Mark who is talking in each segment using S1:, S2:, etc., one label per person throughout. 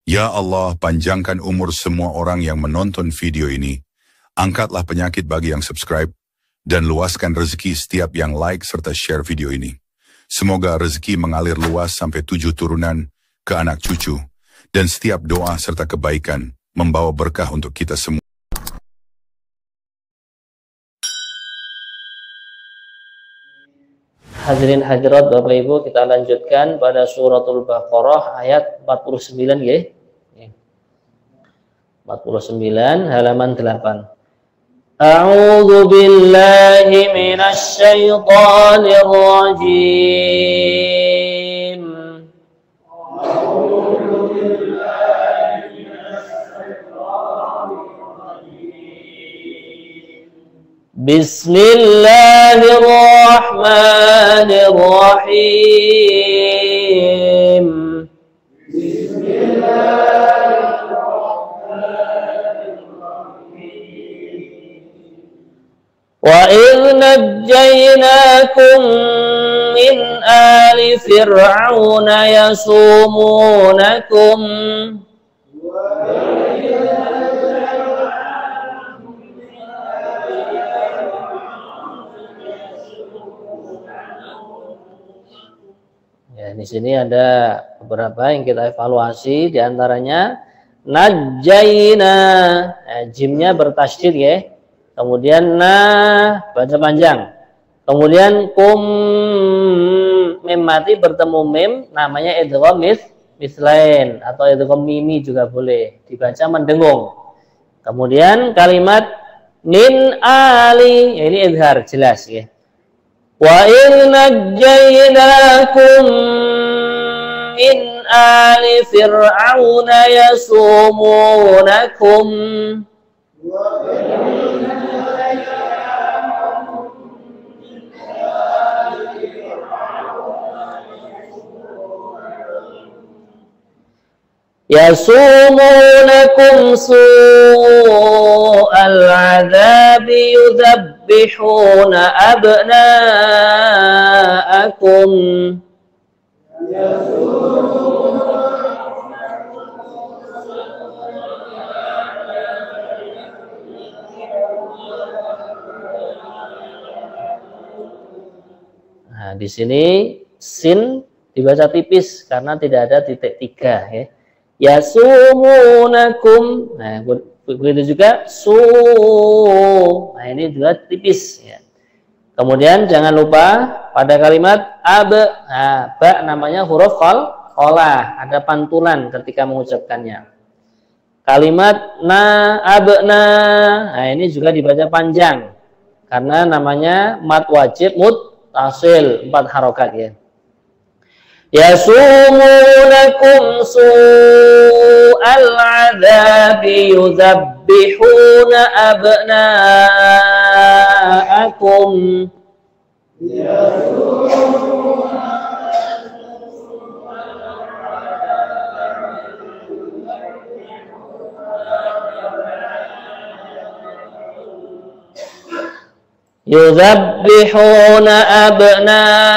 S1: Ya Allah, panjangkan umur semua orang yang menonton video ini. Angkatlah penyakit bagi yang subscribe, dan luaskan rezeki setiap yang like serta share video ini. Semoga rezeki mengalir luas sampai 7 turunan ke anak cucu, dan setiap doa serta kebaikan membawa berkah untuk kita semua.
S2: Hadirin hadirat Bapak Ibu, kita lanjutkan pada suratul Baqarah ayat 49 ya. 49 halaman 8. A'udzu billahi minasy syaithanir rajim. Bismillahirrahmanirrahim. Wa idh najjaynakum min ali fir'auna yasumunakum ya, di sini ada beberapa yang kita evaluasi, diantaranya najjayna, jimnya bertasydid ya. Kemudian baca panjang. Kemudian kum, mim mati bertemu mim, namanya idgham mislain atau idgham mimi juga boleh, dibaca mendengung. Kemudian kalimat min ali, ya ini idhar jelas ya. Wa idh najjaynakum min ali fir'auna yasumunakum yasumunakum su'al 'adzabi yudhabbihuna abna'akum Nah, di sini sin dibaca tipis karena tidak ada titik 3 ya. Yasumunakum. Nah, begitu juga Nah, ini juga tipis ya. Kemudian jangan lupa pada kalimat ab, nah, ba namanya huruf qalah, ada pantulan ketika mengucapkannya. Kalimat abna, nah ini juga dibaca panjang karena namanya mad wajib muttasil 4 harokat ya. Yasumunakum su'al 'adzabi yudhabbihuna abna'akum yudhabbihuna abna'akum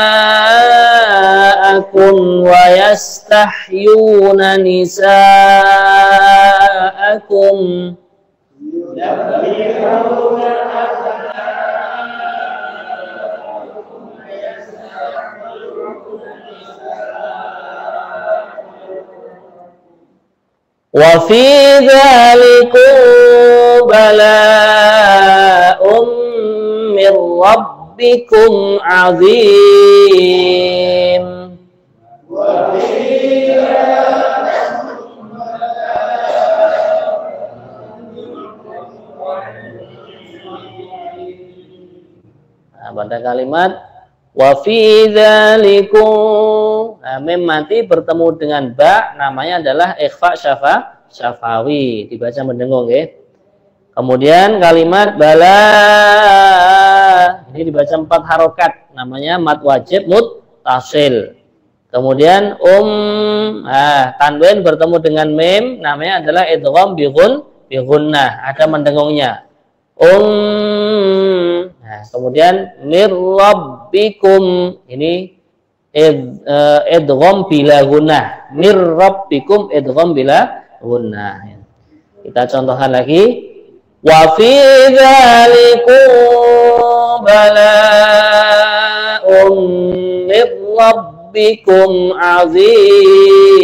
S2: wa yastahyuna nisa'akum wa fi dzalikum bala'um min rabbikum 'azim. Nah, pada kalimat wa fi dzalikum, nah, mim mati bertemu dengan ba, namanya adalah ikhfa syafawi, dibaca mendengung ya. Kemudian kalimat bala, ini dibaca 4 harokat, namanya mad wajib muttasil. Kemudian tanwin bertemu dengan mim, namanya adalah idgham bigunnah, ada mendengungnya. Nah, kemudian mir rabbikum, ini idgham bila gunnah. Mir rabbikum idgham bila gunnah. Kita contohkan lagi. Wa fi dzalikum bala'un mir rabbikum azim.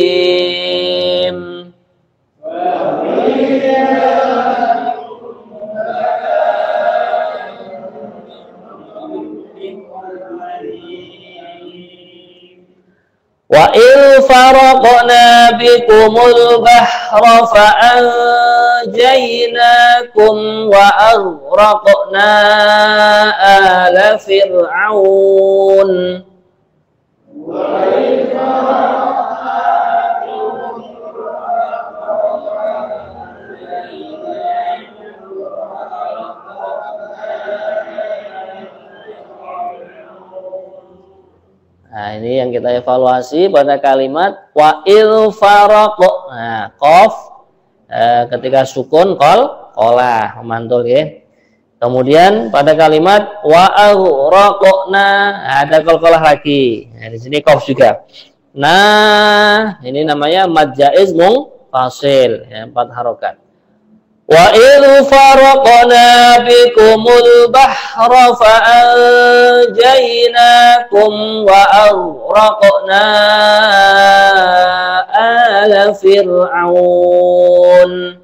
S2: Wa il faraqna bikumul bahra fa'anjaynakum wa aghraqna ala fir'aun. Nah, ini yang kita evaluasi pada kalimat wa il faraq. Nah, qaf ketika sukun qolah memantul ya. Kemudian pada kalimat wa aghraqna ada qalqalah lagi. Nah, di sini qaf juga. Nah, ini namanya mad jaiz munfasil ya, 4 harokat. Wa idh faraqna bikumul bahra fa'anjaynakum wa aghraqna ala fir'aun.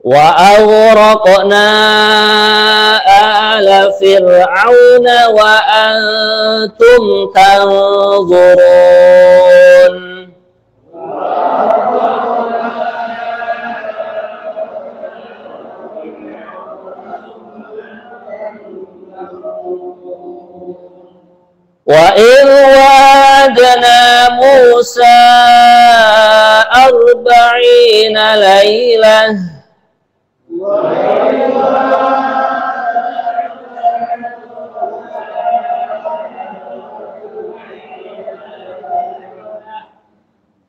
S2: Wa aghraqna ala fir'auna wa antum tanzurun. Wa idh wa'adna Musa 40 lailah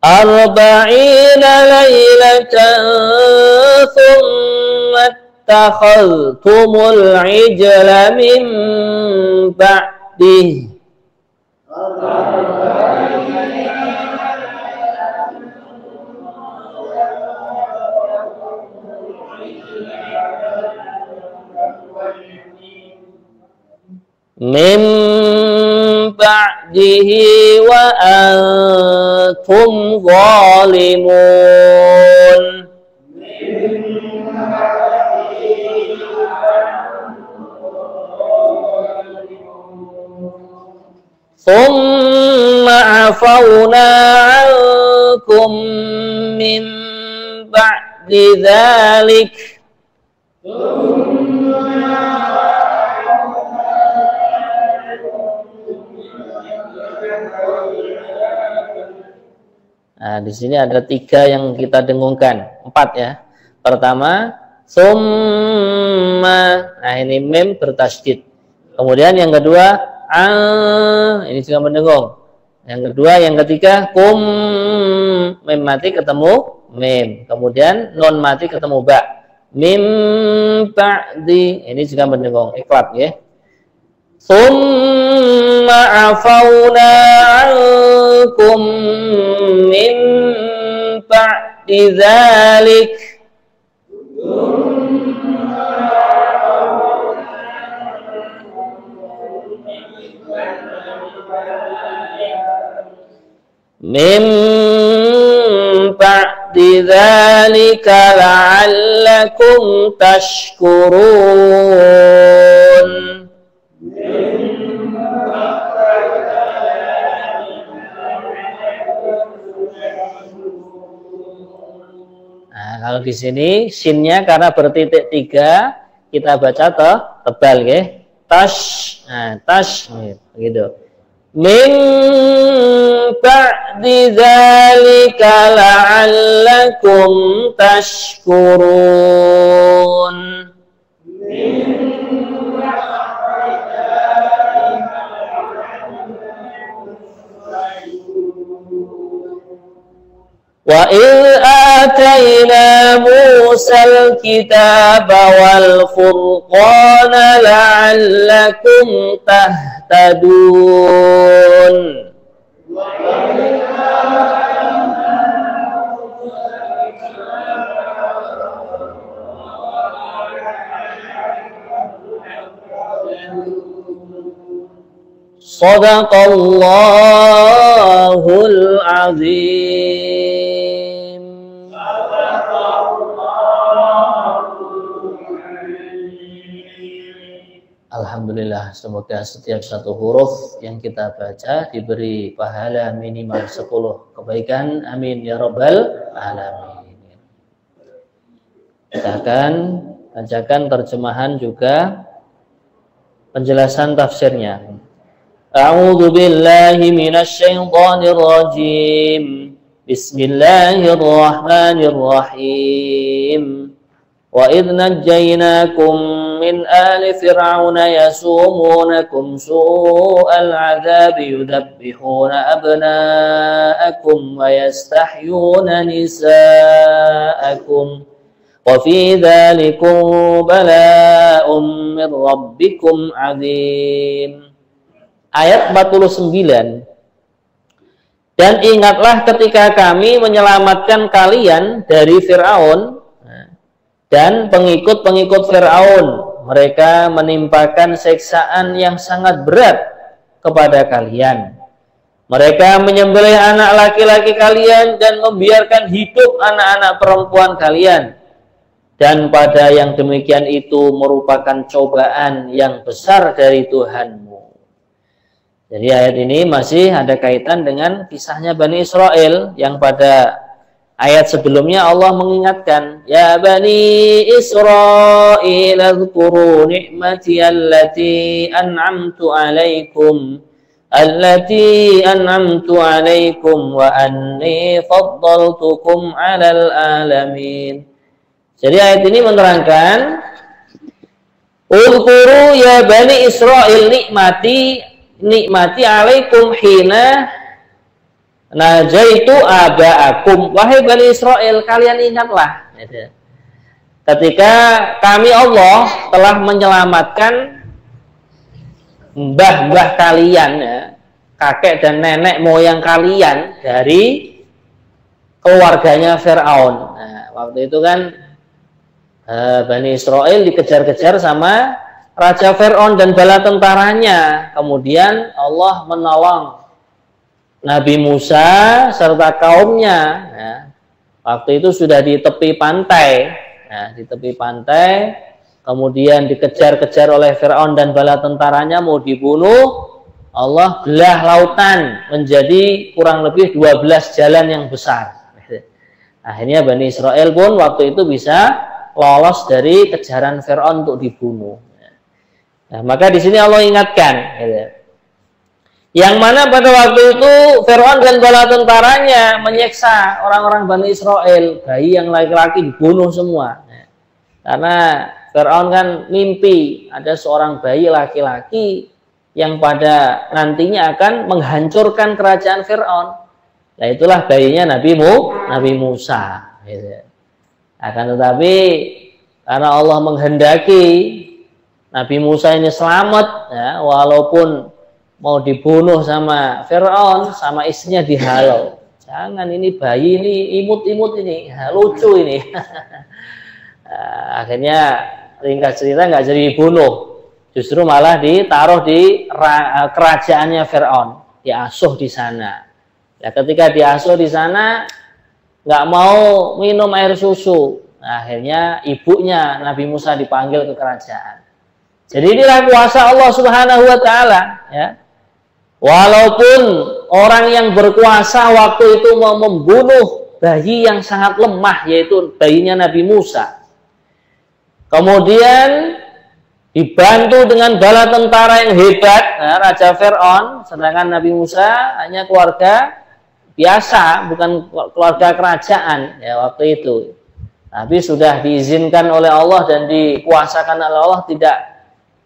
S2: arba'ina laylatan thumma ittakhadhtumul ijla min ba'dih. Min ba'dihi wa antum zalimun. Thumma afawna ankum min ba'di dhalik. Nah, di sini ada 3 yang kita dengungkan, 4 ya. Pertama, summa. Nah, ini mim bertasydid. Kemudian yang kedua, ini juga mendengung. Yang kedua, yang ketiga, kum. Mim mati ketemu mim. Kemudian nun mati ketemu ba. Mim ba'di. Ini juga mendengung. Iqlab ya. Summa afawna ankum min ba'di dzalik. Min ba'di dzalika la'allakum tashkurun. Kalau di sini sinnya karena bertitik 3 kita baca tebal ya. Tash. Nah, tash begitu. Min ba'di dzalika la'allakum tashkurun. Wa il atayna Musal kitaba wal furqana la'allakum tahtadun. Shadaqallahul azim. Alhamdulillah, semoga setiap satu huruf yang kita baca diberi pahala minimal 10 kebaikan. Amin ya rabbal alamin. Kita akan bacakan terjemahan juga penjelasan tafsirnya. A'udzu billahi minasy syaithanir rajim. Bismillahirrahmanirrahim. Wa idh najjaynakum min ali fir'auna yasumunakum su'al 'adzabi yudabbihuna abna'akum wa yastahyuna nisa'akum wa fi dzalikum bala'un min rabbikum 'adzim. Ayat 49. Dan ingatlah ketika kami menyelamatkan kalian dari Fir'aun dan pengikut-pengikut Fir'aun. Mereka menimpakan siksaan yang sangat berat kepada kalian. Mereka menyembelih anak laki-laki kalian dan membiarkan hidup anak-anak perempuan kalian. Dan pada yang demikian itu merupakan cobaan yang besar dari Tuhanmu. Jadi ayat ini masih ada kaitan dengan kisahnya Bani Israel yang pada ayat sebelumnya Allah mengingatkan, ya Bani Israel azkuru ni'mati allati an'amtu alaikum wa anni faddaltukum 'alal alamin. Jadi ayat ini menerangkan, uzkuru ya Bani Israel nikmati alaikum hina najaitu aba'akum. Wahai Bani Israel, kalian ingatlah ketika kami Allah telah menyelamatkan mbah-mbah kalian, kakek dan nenek moyang kalian dari keluarganya Fir'aun. Nah, waktu itu kan Bani Israel dikejar-kejar sama Raja Fir'aun dan bala tentaranya. Kemudian Allah menolong Nabi Musa serta kaumnya. Ya. Waktu itu sudah di tepi pantai. Ya, di tepi pantai. Kemudian dikejar-kejar oleh Fir'aun dan bala tentaranya mau dibunuh. Allah belah lautan menjadi kurang lebih 12 jalan yang besar. Akhirnya Bani Israel pun waktu itu bisa lolos dari kejaran Fir'aun untuk dibunuh. Nah, maka di sini Allah ingatkan, yang mana pada waktu itu Fir'aun dan bala tentaranya menyiksa orang-orang Bani Israel, bayi yang laki-laki dibunuh semua. Karena Fir'aun kan mimpi ada seorang bayi laki-laki yang pada nantinya akan menghancurkan kerajaan Fir'aun. Nah, itulah bayinya Nabi Musa. Akan tetapi karena Allah menghendaki Nabi Musa ini selamat, ya, walaupun mau dibunuh sama Fir'aun, sama istrinya dihalau. Jangan, ini bayi ini imut-imut ini, lucu ini. Akhirnya ringkas cerita nggak jadi dibunuh, justru malah ditaruh di kerajaannya Fir'aun, diasuh di sana. Ya, ketika diasuh di sana nggak mau minum air susu, akhirnya ibunya Nabi Musa dipanggil ke kerajaan. Jadi inilah kuasa Allah Subhanahu wa taala, ya. Walaupun orang yang berkuasa waktu itu mau membunuh bayi yang sangat lemah, yaitu bayinya Nabi Musa. Kemudian dibantu dengan bala tentara yang hebat, ya, Raja Fir'aun, sedangkan Nabi Musa hanya keluarga biasa, bukan keluarga kerajaan, ya, waktu itu. Tapi sudah diizinkan oleh Allah dan dikuasakan oleh Allah tidak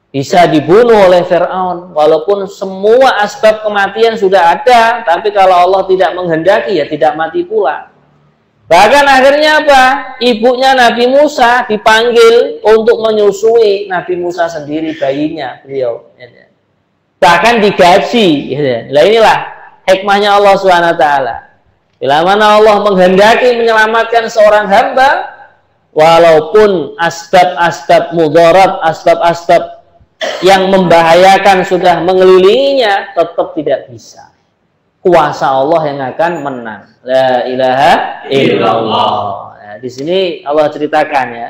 S2: bisa dibunuh oleh Fir'aun. Walaupun semua asbab kematian sudah ada, tapi kalau Allah tidak menghendaki ya tidak mati pula. Bahkan akhirnya apa? Ibunya Nabi Musa dipanggil untuk menyusui Nabi Musa sendiri, bayinya beliau. Bahkan digaji. Nah inilah hikmahnya Allah SWT. Bila mana Allah menghendaki menyelamatkan seorang hamba, walaupun asbab-asbab mudarat, asbab-asbab yang membahayakan sudah mengelilinginya, tetap tidak bisa. Kuasa Allah yang akan menang. La ilaha illallah. Nah, di sini Allah ceritakan ya.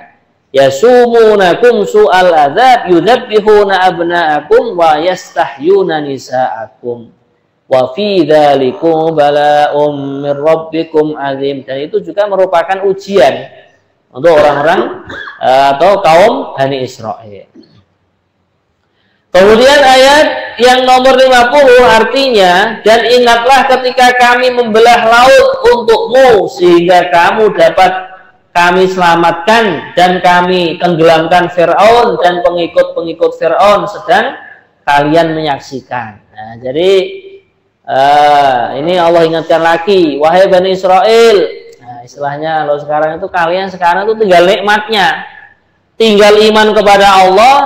S2: Yasumunakum su'al adzab yudzabbihuna abna'akum wa yastahyuna nisa'akum. Wa fi dzalikum bala'um min rabbikum azim. Dan itu juga merupakan ujian untuk orang-orang atau kaum Bani Israil. Kemudian ayat yang nomor 50 artinya, dan ingatlah ketika kami membelah laut untukmu sehingga kamu dapat kami selamatkan dan kami tenggelamkan Fir'aun dan pengikut-pengikut Fir'aun sedang kalian menyaksikan. Nah, jadi ini Allah ingatkan lagi, wahai Bani Israel. Nah, istilahnya kalau sekarang itu kalian sekarang itu tinggal nikmatnya, tinggal iman kepada Allah,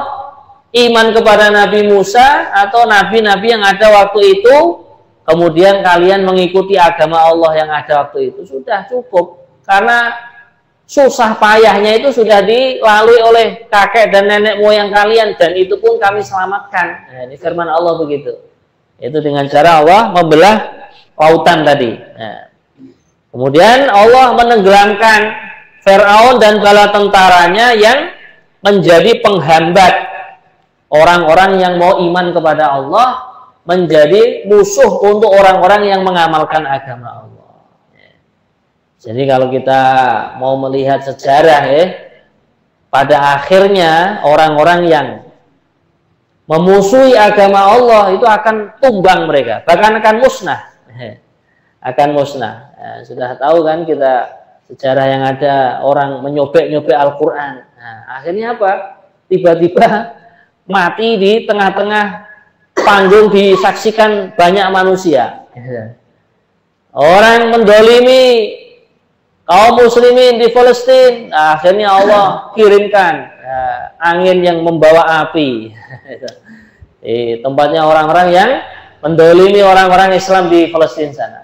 S2: iman kepada Nabi Musa atau nabi-nabi yang ada waktu itu, kemudian kalian mengikuti agama Allah yang ada waktu itu, sudah cukup. Karena susah payahnya itu sudah dilalui oleh kakek dan nenek moyang kalian, dan itu pun kami selamatkan. Nah, ini firman Allah begitu. Itu dengan cara Allah membelah lautan tadi. Nah, kemudian Allah menenggelamkan Fir'aun dan bala tentaranya yang menjadi penghambat orang-orang yang mau iman kepada Allah, menjadi musuh untuk orang-orang yang mengamalkan agama Allah. Jadi kalau kita mau melihat sejarah pada akhirnya orang-orang yang memusuhi agama Allah itu akan tumbang mereka, bahkan akan musnah. Akan musnah. Sudah tahu kan kita sejarah yang ada orang menyobek-nyobek Al-Quran. Nah, akhirnya apa? Tiba-tiba mati di tengah-tengah panggung disaksikan banyak manusia. Orang mendolimi kaum muslimin di Palestina, akhirnya Allah kirimkan angin yang membawa api. Di tempatnya orang-orang yang mendolimi orang-orang Islam di Palestina sana.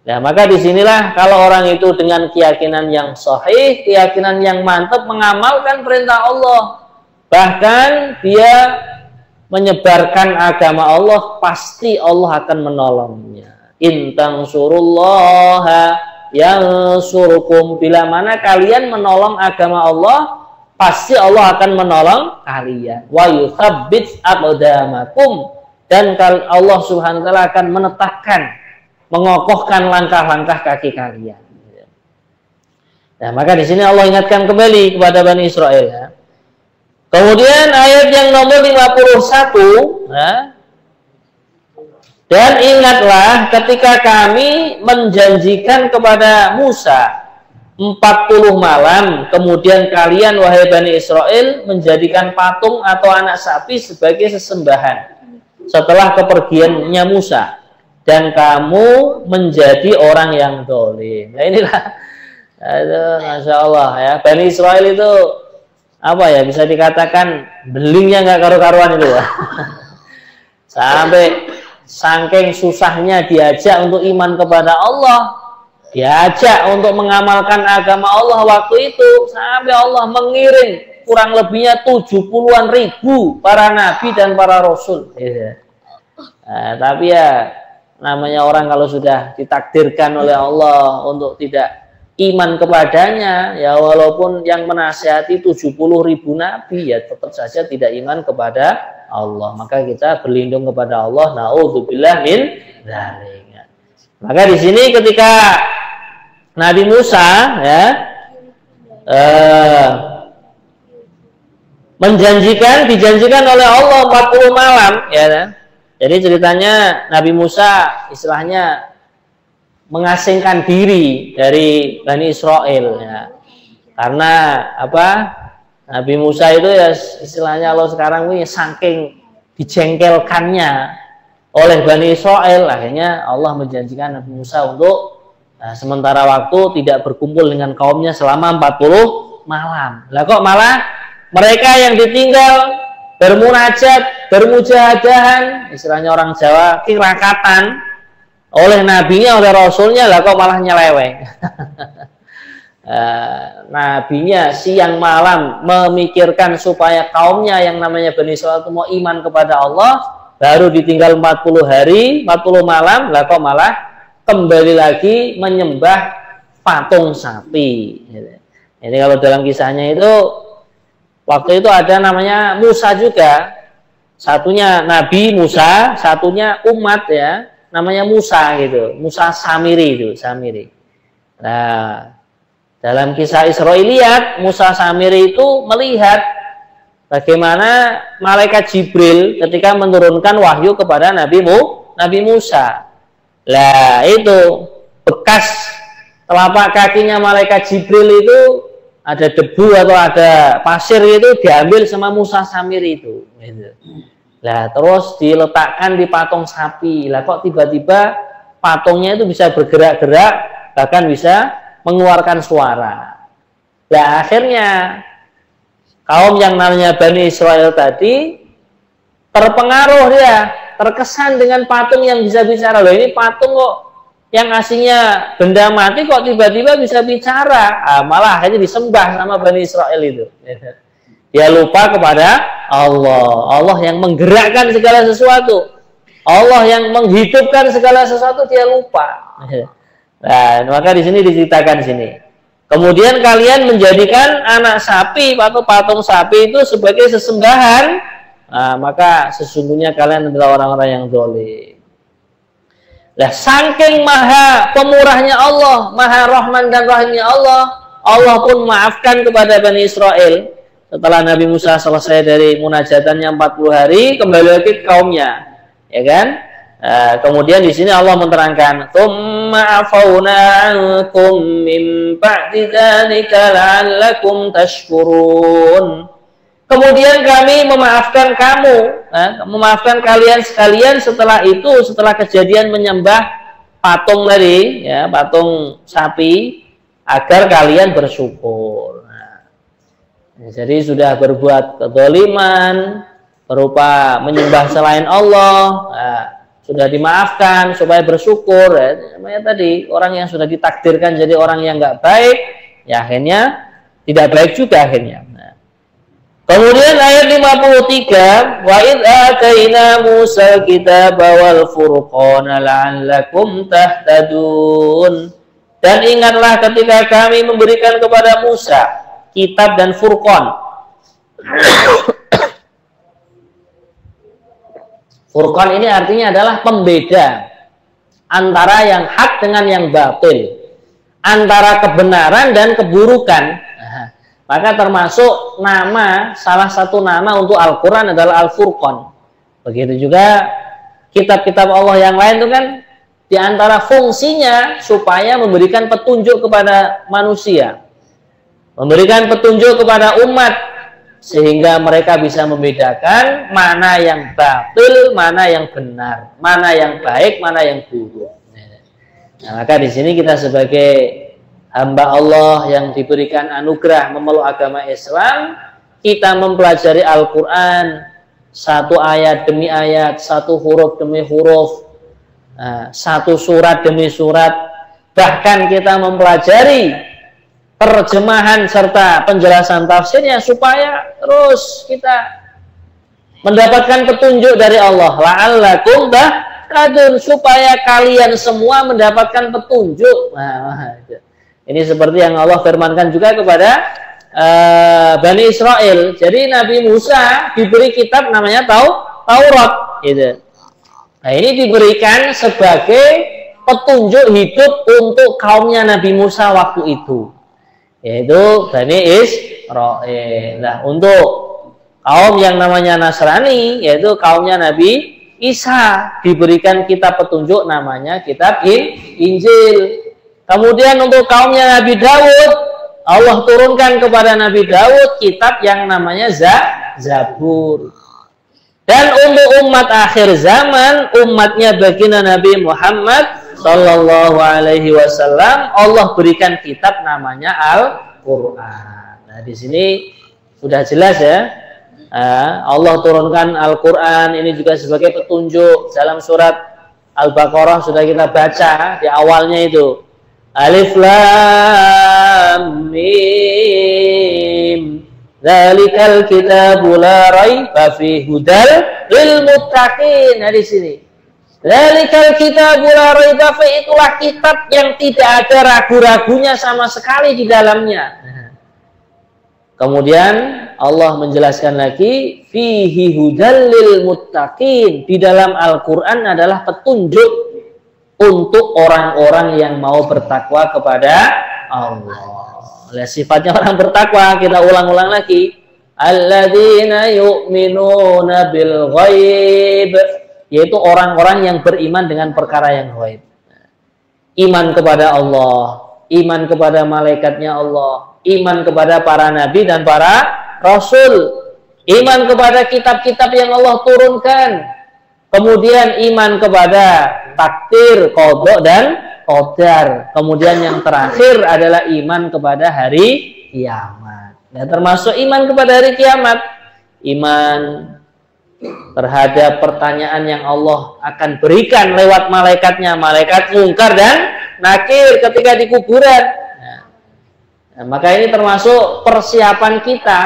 S2: Nah, maka disinilah kalau orang itu dengan keyakinan yang sahih, keyakinan yang mantap mengamalkan perintah Allah, bahkan dia menyebarkan agama Allah, pasti Allah akan menolongnya. In tansurullaha yansurkum. Bila mana kalian menolong agama Allah, pasti Allah akan menolong kalian. Wa yutsabbit aqdamakum. Dan Allah Subhanahu wa taala akan menetapkan, mengokohkan langkah-langkah kaki kalian. Nah, maka di sini Allah ingatkan kembali kepada Bani Israel ya. Kemudian ayat yang nomor 51, dan ingatlah ketika kami menjanjikan kepada Musa 40 malam, kemudian kalian wahai Bani Israel menjadikan patung atau anak sapi sebagai sesembahan setelah kepergiannya Musa, dan kamu menjadi orang yang dolim. Nah inilah, Masya Allah ya, Bani Israel itu apa ya, bisa dikatakan belingnya nggak karu-karuan itu ya. Sampai saking susahnya diajak untuk iman kepada Allah, diajak untuk mengamalkan agama Allah waktu itu, sampai Allah mengirim kurang lebihnya 70-an ribu para nabi dan para rasul. Nah, tapi ya namanya orang kalau sudah ditakdirkan oleh Allah untuk tidak iman kepadanya, ya walaupun yang menasihati 70 ribu nabi, ya tetap saja tidak iman kepada Allah. Maka kita berlindung kepada Allah. Na'udzubillah min dzalik. Maka di sini ketika Nabi Musa ya dijanjikan oleh Allah 40 malam ya. Jadi ceritanya Nabi Musa istilahnya mengasingkan diri dari Bani Israel ya. Karena apa? Nabi Musa itu ya istilahnya kalau sekarang ini saking dijengkelkannya oleh Bani Israel, akhirnya Allah menjanjikan Nabi Musa untuk Nah, sementara waktu tidak berkumpul dengan kaumnya selama 40 malam. Lah kok malah mereka yang ditinggal bermunajat, bermujahadahan, istilahnya orang Jawa, kirakatan oleh nabinya, oleh rasulnya, lah kok malah nyeleweng. Nabinya siang malam memikirkan supaya kaumnya yang namanya Bani Israil itu mau iman kepada Allah, baru ditinggal 40 hari, 40 malam, lah kok malah kembali lagi menyembah patung sapi. Jadi kalau dalam kisahnya itu, waktu itu ada namanya Musa juga, satunya Nabi Musa, satunya umat ya, namanya Musa gitu, Musa Samiri itu, Samiri. Nah, dalam kisah Israiliyat, Musa Samiri itu melihat bagaimana malaikat Jibril ketika menurunkan wahyu kepada Nabi Musa. Lah itu bekas telapak kakinya malaikat Jibril itu ada debu atau ada pasir itu diambil sama Musa Samiri itu. Lah terus diletakkan di patung sapi. Lah kok tiba-tiba patungnya itu bisa bergerak-gerak, bahkan bisa mengeluarkan suara. Lah akhirnya kaum yang namanya Bani Israil tadi terpengaruh dia, terkesan dengan patung yang bisa bicara. Loh ini patung kok yang aslinya benda mati kok tiba-tiba bisa bicara. Malah akhirnya disembah sama Bani Israil itu. Dia lupa kepada Allah. Allah yang menggerakkan segala sesuatu. Allah yang menghidupkan segala sesuatu, dia lupa. Nah, maka di sini diceritakan sini. Kemudian kalian menjadikan anak sapi atau patung sapi itu sebagai sesembahan. Nah, maka sesungguhnya kalian adalah orang-orang yang zalim. Lah saking maha pemurahnya Allah, maha rahman dan rahimnya Allah, Allah pun maafkan kepada Bani Israil. Setelah Nabi Musa selesai dari munajatannya 40 hari, kembali lagi ke kaumnya, ya kan? Kemudian di sini Allah menerangkan, "Tsumma afauna 'ankum min ba'di dzalika la'allakum tashkurun." Kemudian kami memaafkan kamu, memaafkan kalian sekalian setelah itu, setelah kejadian menyembah patung tadi, ya, patung sapi, agar kalian bersyukur. Jadi sudah berbuat kezaliman berupa menyembah selain Allah, sudah dimaafkan supaya bersyukur. Namanya tadi orang yang sudah ditakdirkan jadi orang yang nggak baik, ya akhirnya tidak baik juga akhirnya. Kemudian ayat 53, wa id ataina Musa kitaba wal furqana la'allakum tahtadun. Dan ingatlah ketika kami memberikan kepada Musa kitab dan furqan. Furqan ini artinya adalah pembeda antara yang hak dengan yang batil, antara kebenaran dan keburukan. Maka termasuk nama, salah satu nama untuk Al-Quran adalah Al-Furqan. Begitu juga kitab-kitab Allah yang lain itu kan diantara fungsinya supaya memberikan petunjuk kepada manusia, memberikan petunjuk kepada umat, sehingga mereka bisa membedakan mana yang batil, mana yang benar, mana yang baik, mana yang buruk. Nah, maka di sini kita sebagai hamba Allah yang diberikan anugerah memeluk agama Islam, kita mempelajari Al-Quran satu ayat demi ayat, satu huruf demi huruf, satu surat demi surat, bahkan kita mempelajari terjemahan serta penjelasan tafsirnya supaya terus kita mendapatkan petunjuk dari Allah. La'allakum tahtadun, supaya kalian semua mendapatkan petunjuk. Ini seperti yang Allah firmankan juga kepada Bani Israil. Jadi Nabi Musa diberi kitab namanya Taurat. Gitu. Nah ini diberikan sebagai petunjuk hidup untuk kaumnya Nabi Musa waktu itu, yaitu Bani Israil. Nah untuk kaum yang namanya Nasrani, yaitu kaumnya Nabi Isa, diberikan kitab petunjuk namanya kitab Injil. Kemudian untuk kaumnya Nabi Daud, Allah turunkan kepada Nabi Daud kitab yang namanya Zabur. Dan untuk umat akhir zaman, umatnya baginda Nabi Muhammad Sallallahu Alaihi Wasallam, Allah berikan kitab namanya Al-Quran. Nah, di sini sudah jelas ya. Allah turunkan Al-Quran ini juga sebagai petunjuk. Dalam surat Al-Baqarah sudah kita baca di awalnya itu. Alif Lam Mim. Dzalikal kitabu la raiba fihi hudal lil muttaqin. Nah, di sini. Dzalikal kitabu la raiba fihi, itulah kitab yang tidak ada ragu-ragunya sama sekali di dalamnya. Kemudian Allah menjelaskan lagi fihi hudal lil muttaqin. Di dalam Al-Qur'an adalah petunjuk untuk orang-orang yang mau bertakwa kepada Allah. Oleh sifatnya orang bertakwa, kita ulang-ulang lagi. Alladzina yu'minuna bil ghaib, yaitu orang-orang yang beriman dengan perkara yang ghaib. Iman kepada Allah, iman kepada malaikatnya Allah, iman kepada para nabi dan para rasul, iman kepada kitab-kitab yang Allah turunkan, kemudian iman kepada takdir, qada dan qadar. Kemudian yang terakhir adalah iman kepada hari kiamat. Nah, termasuk iman kepada hari kiamat, iman terhadap pertanyaan yang Allah akan berikan lewat malaikatnya, malaikat mungkar dan nakir ketika di kuburan. Nah, maka ini termasuk persiapan kita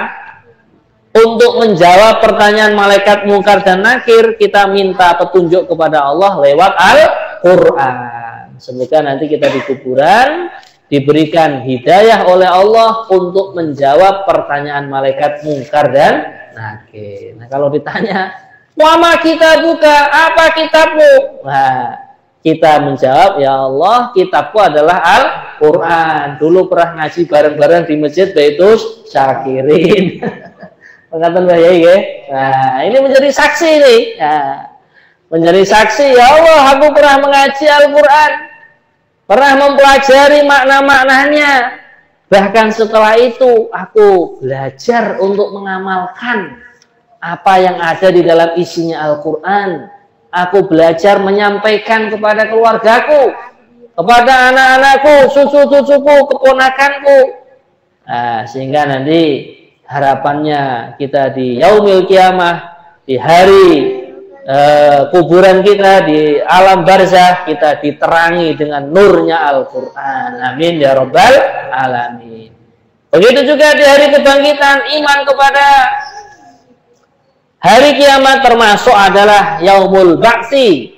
S2: untuk menjawab pertanyaan malaikat mungkar dan nakir. Kita minta petunjuk kepada Allah lewat Al-Quran. Semoga nanti kita di kuburan diberikan hidayah oleh Allah untuk menjawab pertanyaan malaikat mungkar dan nakir. Nah, kalau ditanya, "Wama kitabuka?" Apa kitabmu? Nah, kita menjawab, "Ya Allah, kitabku adalah Al-Quran." Dulu pernah ngaji bareng-bareng di Masjid Baitus Syakirin. Pengatakan Mbah Yai ya. Nah, ini menjadi saksi nih. Nah, menjadi saksi, ya Allah, aku pernah mengaji Al-Quran, pernah mempelajari makna-maknanya. Bahkan setelah itu aku belajar untuk mengamalkan apa yang ada di dalam isinya Al-Quran. Aku belajar menyampaikan kepada keluargaku, kepada anak-anakku, cucu-cucuku, keponakanku. Nah, sehingga nanti harapannya kita di yaumil kiamah, di hari kuburan kita, di alam barzah, kita diterangi dengan nurnya Al-Quran. Amin ya Rabbal Alamin. Begitu juga di hari kebangkitan, iman kepada hari kiamat termasuk adalah yaumul ba'tsi,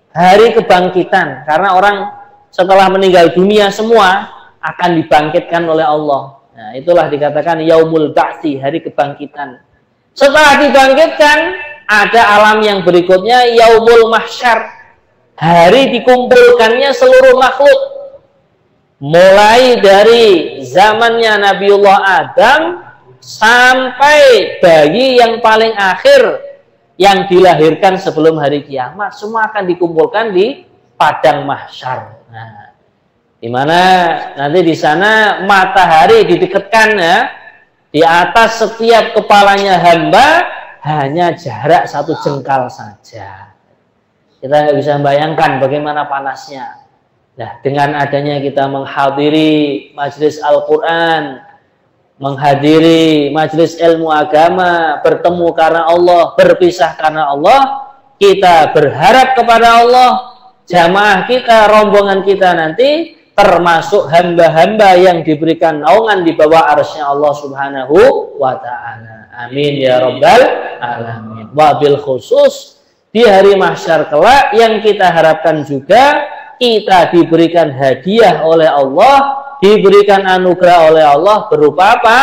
S2: hari kebangkitan. Karena orang setelah meninggal dunia semua akan dibangkitkan oleh Allah. Nah, itulah dikatakan yaumul ba'tsi, hari kebangkitan. Setelah dibangkitkan, ada alam yang berikutnya, yaumul mahsyar, hari dikumpulkannya seluruh makhluk. Mulai dari zamannya Nabiullah Adam sampai bayi yang paling akhir yang dilahirkan sebelum hari kiamat, semua akan dikumpulkan di padang mahsyar. Nah, di mana nanti di sana matahari didekatkan ya, di atas setiap kepalanya hamba hanya jarak 1 jengkal saja. Kita nggak bisa membayangkan bagaimana panasnya. Nah, dengan adanya kita menghadiri majelis Al-Quran, menghadiri majelis ilmu agama, bertemu karena Allah, berpisah karena Allah, kita berharap kepada Allah, jamaah kita, rombongan kita nanti termasuk hamba-hamba yang diberikan naungan di bawah arsy-Nya Allah Subhanahu wa Ta'ala. Amin ya Rabbal Alamin. Wabil khusus di hari mahsyar kelak yang kita harapkan juga kita diberikan hadiah oleh Allah, diberikan anugerah oleh Allah berupa apa?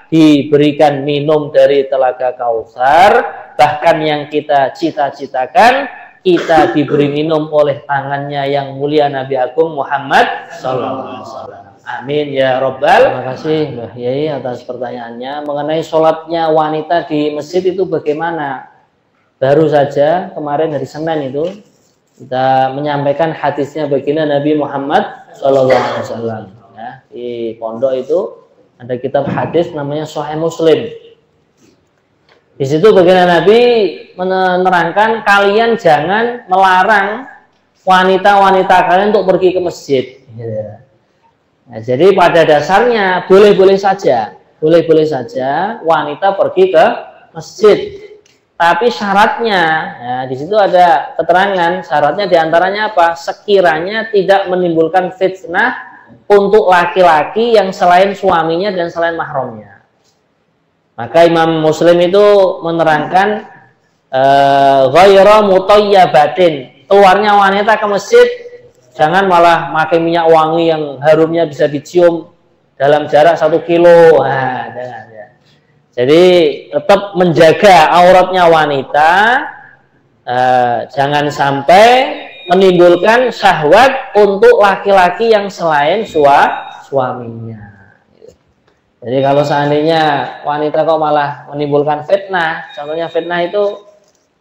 S2: Diberikan minum dari telaga Kautsar, bahkan yang kita cita-citakan kita diberi minum oleh tangannya yang mulia Nabi Agung Muhammad sallallahu alaihi wasallam. Amin ya Rabbal. Terima kasih Mbah Yai atas pertanyaannya mengenai sholatnya wanita di masjid itu bagaimana. Baru saja kemarin hari Senin itu kita menyampaikan hadisnya baginda Nabi Muhammad sallallahu alaihi wasallam. Ya, di pondok itu ada kitab hadis namanya Sahih Muslim. Di situ baginda Nabi menerangkan kalian jangan melarang wanita-wanita kalian untuk pergi ke masjid. Nah, jadi pada dasarnya boleh-boleh saja wanita pergi ke masjid. Tapi syaratnya, ya, di situ ada keterangan syaratnya diantaranya apa? Sekiranya tidak menimbulkan fitnah untuk laki-laki yang selain suaminya dan selain mahramnya. Maka Imam Muslim itu menerangkan ghayra mutayyabatin, keluarnya wanita ke masjid jangan malah pakai minyak wangi yang harumnya bisa dicium dalam jarak 1 kilo. Nah, jangan ya. Jadi tetap menjaga auratnya wanita, jangan sampai menimbulkan syahwat untuk laki-laki yang selain suaminya. Jadi kalau seandainya wanita kok malah menimbulkan fitnah, contohnya fitnah itu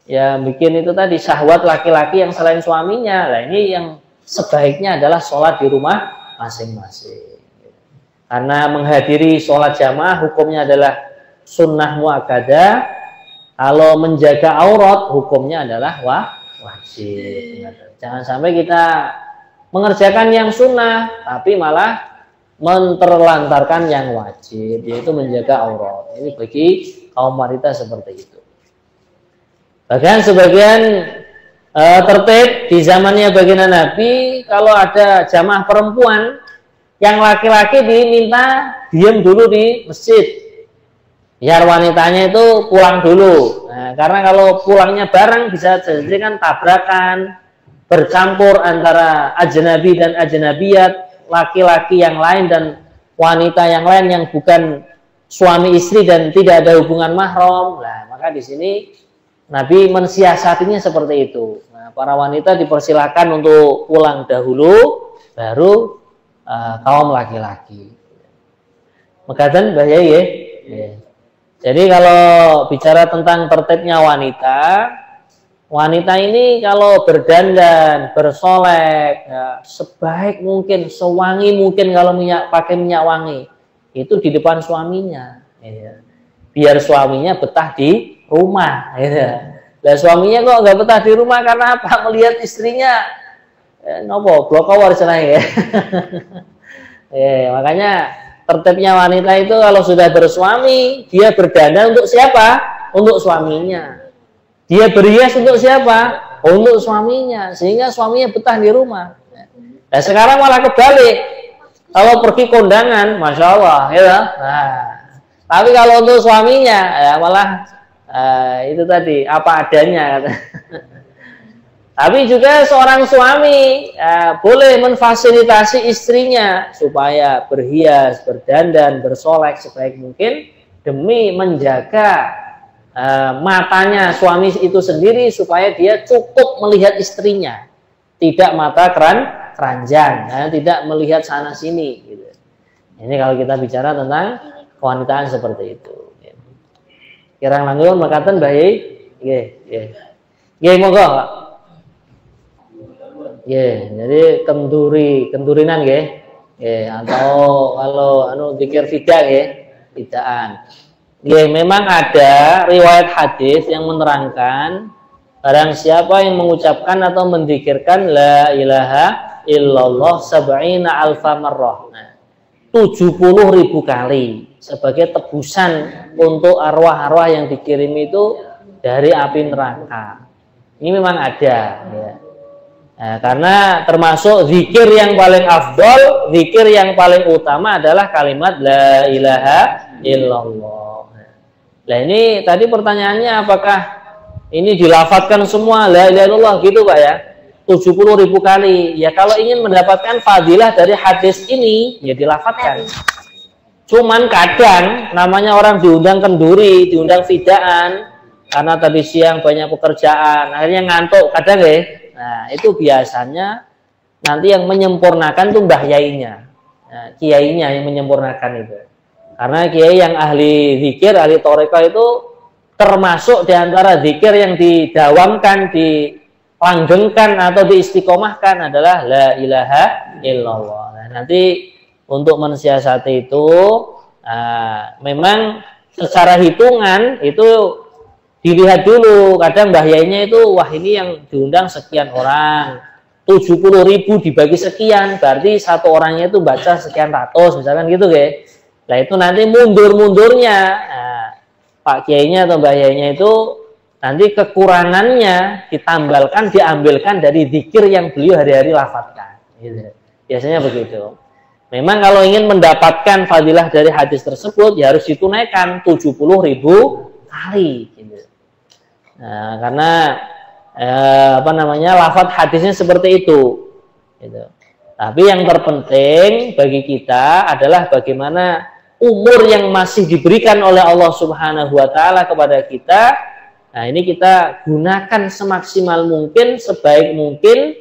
S2: ya bikin itu tadi syahwat laki-laki yang selain suaminya. Nah ini yang sebaiknya adalah sholat di rumah masing-masing. Karena menghadiri sholat jamaah hukumnya adalah sunnah muakkadah. Kalau menjaga aurat hukumnya adalah wajib. Jangan sampai kita mengerjakan yang sunnah tapi malah menterlantarkan yang wajib, yaitu menjaga aurat. Ini bagi kaum wanita seperti itu. Bahkan sebagian tertib di zamannya baginda Nabi, kalau ada jamaah perempuan yang laki-laki diminta diam dulu di masjid, biar wanitanya itu pulang dulu. Nah, karena kalau pulangnya bareng bisa jadi kan tabrakan, bercampur antara ajnabi dan ajnabiyat, laki-laki yang lain dan wanita yang lain yang bukan suami istri dan tidak ada hubungan mahram. Nah, maka di sini Nabi mensiasatinya seperti itu. Nah, para wanita dipersilakan untuk pulang dahulu, baru kaum laki-laki. Mekaten bahaya ya. Jadi kalau bicara tentang tertibnya wanita ini kalau berdandan, bersolek, ya, sebaik mungkin, sewangi mungkin kalau pakai minyak wangi, itu di depan suaminya. Ya. Biar suaminya betah di rumah. Ya. Nah, suaminya kok nggak betah di rumah karena apa? Melihat istrinya, nopo blokowar cenah ya. Makanya tertibnya wanita itu kalau sudah bersuami, dia berdandan untuk siapa? Untuk suaminya. Dia berhias untuk siapa? Untuk suaminya. Sehingga suaminya betah di rumah. Nah sekarang malah kebalik. Kalau pergi kondangan, Masya Allah. Ya. Nah, tapi kalau untuk suaminya, ya malah itu tadi, apa adanya. Tapi juga seorang suami boleh memfasilitasi istrinya supaya berhias, berdandan, bersolek sebaik mungkin demi menjaga matanya suami itu sendiri supaya dia cukup melihat istrinya, tidak mata keranjang, tidak melihat sana sini. Gitu. Ini kalau kita bicara tentang kewanitaan seperti itu. Kirang langkung makaten baik, nggih monggo. Jadi kendurinan nggih, atau kalau zikir fida nggih, fidaan. Ya, memang ada riwayat hadis yang menerangkan barang siapa yang mengucapkan atau menzikirkan la ilaha illallah sab'ina alfa marrah. 70.000 kali sebagai tebusan untuk arwah-arwah yang dikirim itu dari api neraka. Ini memang ada ya. Nah, karena termasuk zikir yang paling afdol, zikir yang paling utama adalah kalimat la ilaha illallah. Nah ini tadi pertanyaannya apakah ini dilafadzkan semua la ilaha illallah gitu Pak ya? 70.000 kali. Ya kalau ingin mendapatkan fadilah dari hadis ini ya dilafadzkan. Cuman kadang namanya orang diundang kenduri, diundang fidaan karena tadi siang banyak pekerjaan, akhirnya ngantuk kadang ya. Nah itu biasanya nanti yang menyempurnakan tuh mbah yainya, kiainya yang menyempurnakan itu. Karena kiai yang ahli zikir, ahli toreka itu termasuk diantara zikir yang didawamkan, dilanggengkan atau diistiqomahkan adalah la ilaha illallah. Nah, nanti untuk mensiasati itu memang secara hitungan itu dilihat dulu. Kadang mbah yainya itu wah ini yang diundang sekian orang, 70.000 dibagi sekian, berarti satu orangnya itu baca sekian ratus, misalkan gitu ya. Nah itu nanti mundur-mundurnya, nah, Pak Kiainya atau Mbak Yainya itu nanti kekurangannya diambilkan dari zikir yang beliau hari-hari lafadzkan. Gitu. Biasanya begitu. Memang kalau ingin mendapatkan fadilah dari hadis tersebut, ya harus ditunaikan 70.000 kali. Gitu. Nah, karena lafadz hadisnya seperti itu. Gitu. Tapi yang terpenting bagi kita adalah bagaimana umur yang masih diberikan oleh Allah Subhanahu wa taala kepada kita. Nah, ini kita gunakan semaksimal mungkin, sebaik mungkin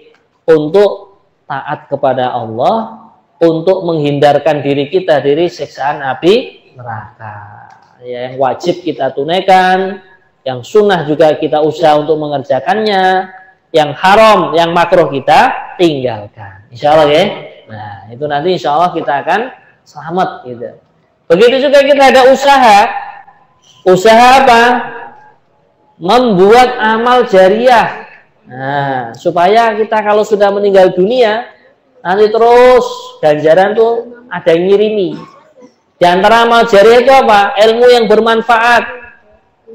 S2: untuk taat kepada Allah, untuk menghindarkan diri kita dari siksaan api neraka. Ya, yang wajib kita tunaikan, yang sunnah juga kita usaha untuk mengerjakannya, yang haram, yang makruh kita tinggalkan. Insya Allah ya. Nah, itu nanti insya Allah kita akan selamat gitu. Begitu juga kita ada usaha. Usaha apa? Membuat amal jariah. Nah, supaya kita kalau sudah meninggal dunia, nanti terus ganjaran tuh ada yang ngirimi. Di antara amal jariah itu apa? Ilmu yang bermanfaat.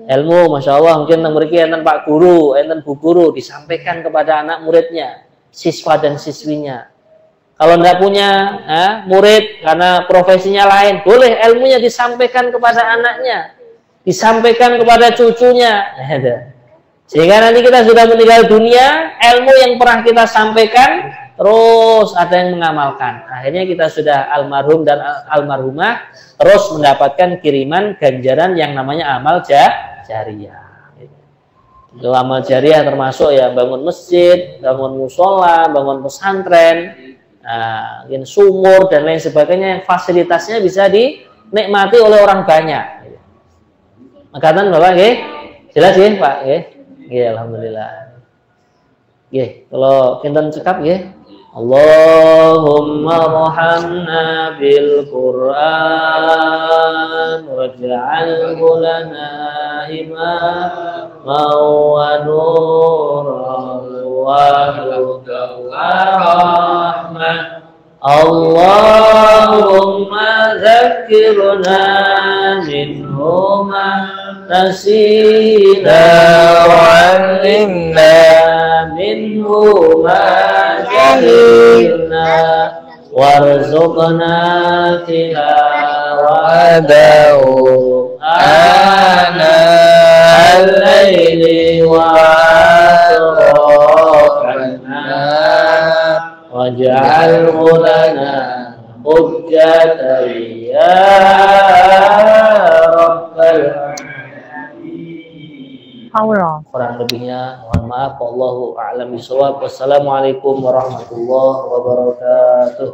S2: Ilmu, masya Allah, mungkin memiliki enten Pak Guru, enten Bu Guru, disampaikan kepada anak muridnya, siswa dan siswinya. Kalau tidak punya murid karena profesinya lain, boleh ilmunya disampaikan kepada anaknya, disampaikan kepada cucunya. Sehingga nanti kita sudah meninggal dunia, ilmu yang pernah kita sampaikan terus ada yang mengamalkan. Akhirnya kita sudah almarhum dan almarhumah terus mendapatkan kiriman ganjaran yang namanya amal jariah. Itu amal jariah termasuk ya bangun masjid, bangun musola, bangun pesantren, sumur dan lain sebagainya yang fasilitasnya bisa dinikmati oleh orang banyak. Makatan Bapak, nggih? Jelas nggih, Pak, nggih? Nggih, alhamdulillah. Nggih, kalau kinten cekap nggih. Allahumma rahamna bil Qur'an waj'alhu lana imaman wa nuran wa hudan wa rahmah. Allahumma zakkirna minhu ma nasina wa 'allimna minhu ma jahilna warzuqna tilawatahu ana al-laili wa atrafana waj'alhu lana hujjatan ya rabbal
S3: Allah.
S2: Kurang lebihnya mohon maaf, wallahu a'lam bishawab. Wassalamualaikum warahmatullahi wabarakatuh.